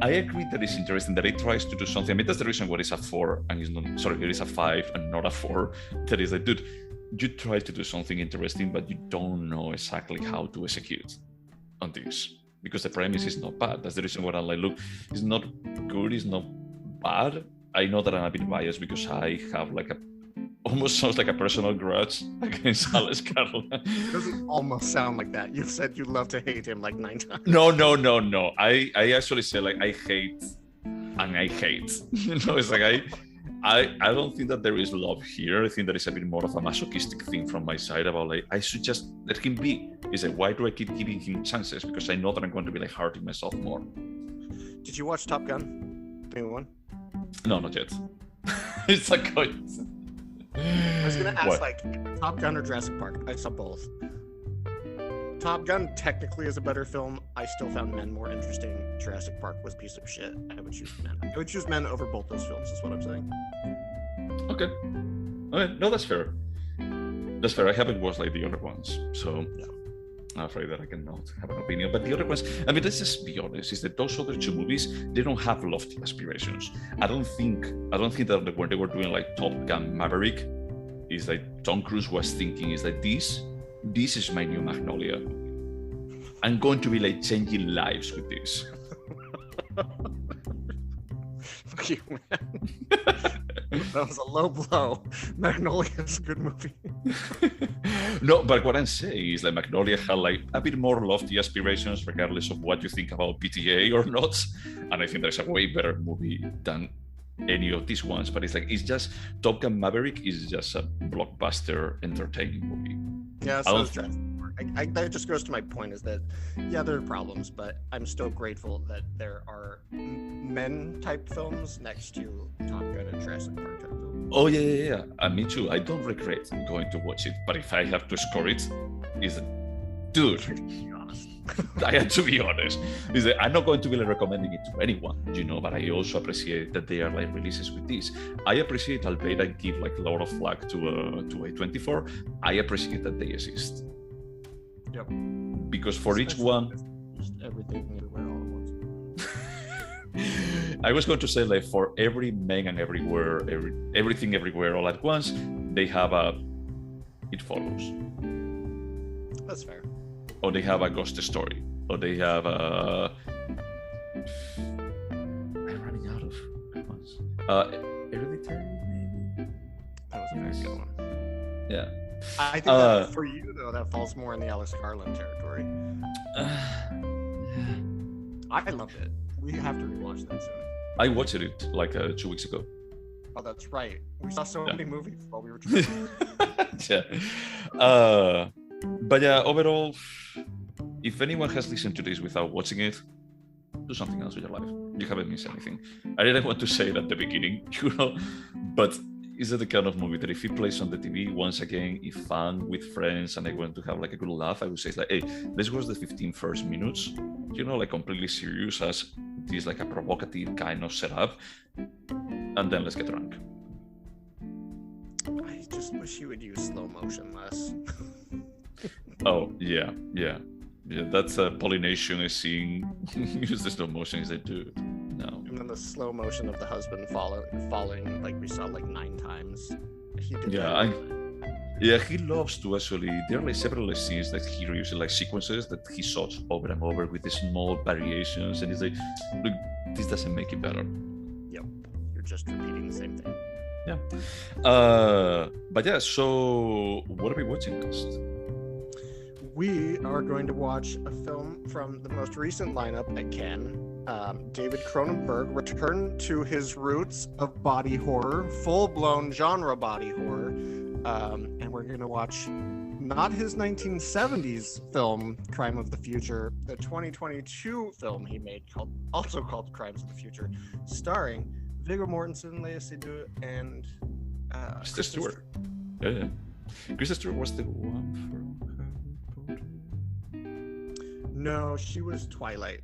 I agree that it's interesting that it tries to do something. I mean, that's the reason why it's a 4 and it's not. Sorry, it is a 5 and not a 4. That is like, dude, you try to do something interesting, but you don't know exactly how to execute. on this because the premise is not bad. That's the reason why I'm like, look, it's not good, it's not bad. I know that I'm a bit biased because I have like almost sounds like a personal grudge against Alex Garland. Doesn't almost sound like that. You've said you love to hate him like 9 times. No. I actually say like I hate and I hate. It's like I don't think that there is love here. I think that it's a bit more of a masochistic thing from my side about like I should just let him be. It's like why do I keep giving him chances? Because I know that I'm going to be like hurting myself more. Did you watch Top Gun? Anyone? No, not yet. It's like good. I was gonna ask like Top Gun or Jurassic Park. I saw both. Top Gun technically is a better film. I still found Men more interesting. Jurassic Park was a piece of shit. I would choose Men. I would choose Men over both those films, is what I'm saying. Okay. No, that's fair. That's fair. I haven't watched like the other ones, so yeah. I'm afraid that I cannot have an opinion. But the other ones, I mean, let's just be honest, is that those other 2 movies, they don't have lofty aspirations. I don't think that when they were doing like Top Gun Maverick, is like Tom Cruise was thinking is that this is my new Magnolia. I'm going to be like changing lives with this. Fuck you, man. That was a low blow. Magnolia's a good movie. No, but what I'm saying is that Magnolia had like a bit more lofty aspirations, regardless of what you think about PTA or not. And I think there's a way better movie than any of these ones. But it's just Top Gun Maverick is just a blockbuster entertaining movie. Yeah, so that just goes to my point is that, yeah, there are problems, but I'm still grateful that there are men type films next to Top Gun and Jurassic Park type films. Oh, yeah. Me too. I don't regret going to watch it, but if I have to score it, dude, I have to be honest. Is that I'm not going to be like recommending it to anyone, but I also appreciate that they are like releases with this. I appreciate, albeit I give like a lot of flack to A24, I appreciate that they exist. Yep. Because for each one, just everything everywhere all at once. I was going to say like for every Man and Everywhere, everything everywhere all at once, they have a It Follows. That's fair. Or they have a Ghost Story, or they have a. I'm running out of ones. Hereditary, maybe. That was a very good one. Yeah. I think that for you though, that falls more in the Alex Garland territory. I loved it. We have to rewatch that soon. I watched it like 2 weeks ago. Oh, that's right. We saw so many movies while we were trying. Yeah. But yeah, overall, if anyone has listened to this without watching it, do something else with your life. You haven't missed anything. I didn't want to say it at the beginning, but is it the kind of movie that if it plays on the TV once again, if fun with friends and I want to have like a good laugh, I would say it's like, hey, let's watch the 15 first minutes, like completely serious as this like a provocative kind of setup, and then let's get drunk. I just wish you would use slow motion less. Oh, yeah. That's Polynesian is seeing use the slow motion. Is like, dude, no. And then the slow motion of the husband falling like we saw like 9 times. He did he loves to actually. There are like several scenes that he reuses like sequences that he shots over and over with the small variations, and he's like, look, this doesn't make it better. Yep, you're just repeating the same thing. Yeah. But yeah, so what are we watching next? We are going to watch a film from the most recent lineup at Cannes. David Cronenberg returned to his roots of body horror, full-blown genre body horror. And we're going to watch not his 1970s film, Crime of the Future, the 2022 film he made also called Crimes of the Future, starring Viggo Mortensen, Lea Seydoux, and Kristen Stewart. Yeah. Kristen Stewart was the one from Harry Potter. No, she was Twilight.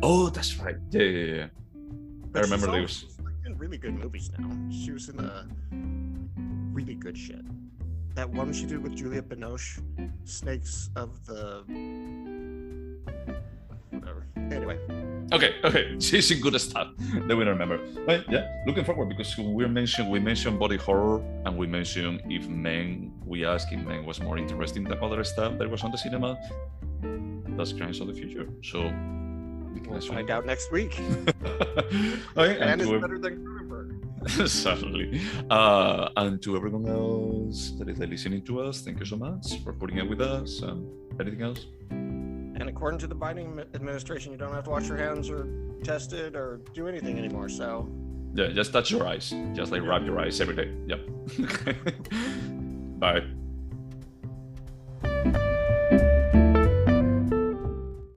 Oh, that's right. Yeah. But I remember those. She's in really good movies now. She was in really good shit. That one she did with Juliette Binoche, Snakes of the... whatever. Anyway. Okay. She's in good stuff that we remember. But yeah, looking forward because we mentioned body horror, and we mentioned we asked if Men was more interesting than other stuff that was on the cinema. that's Crimes of the Future. So we'll find out next week. Okay, and it's better than Cronenberg. Certainly. And to everyone else that is listening to us, thank you so much for putting up with us. Anything else? And according to the Biden administration, you don't have to wash your hands or test it or do anything anymore. So yeah, just touch your eyes. Just like rub your eyes every day. Yep. Bye.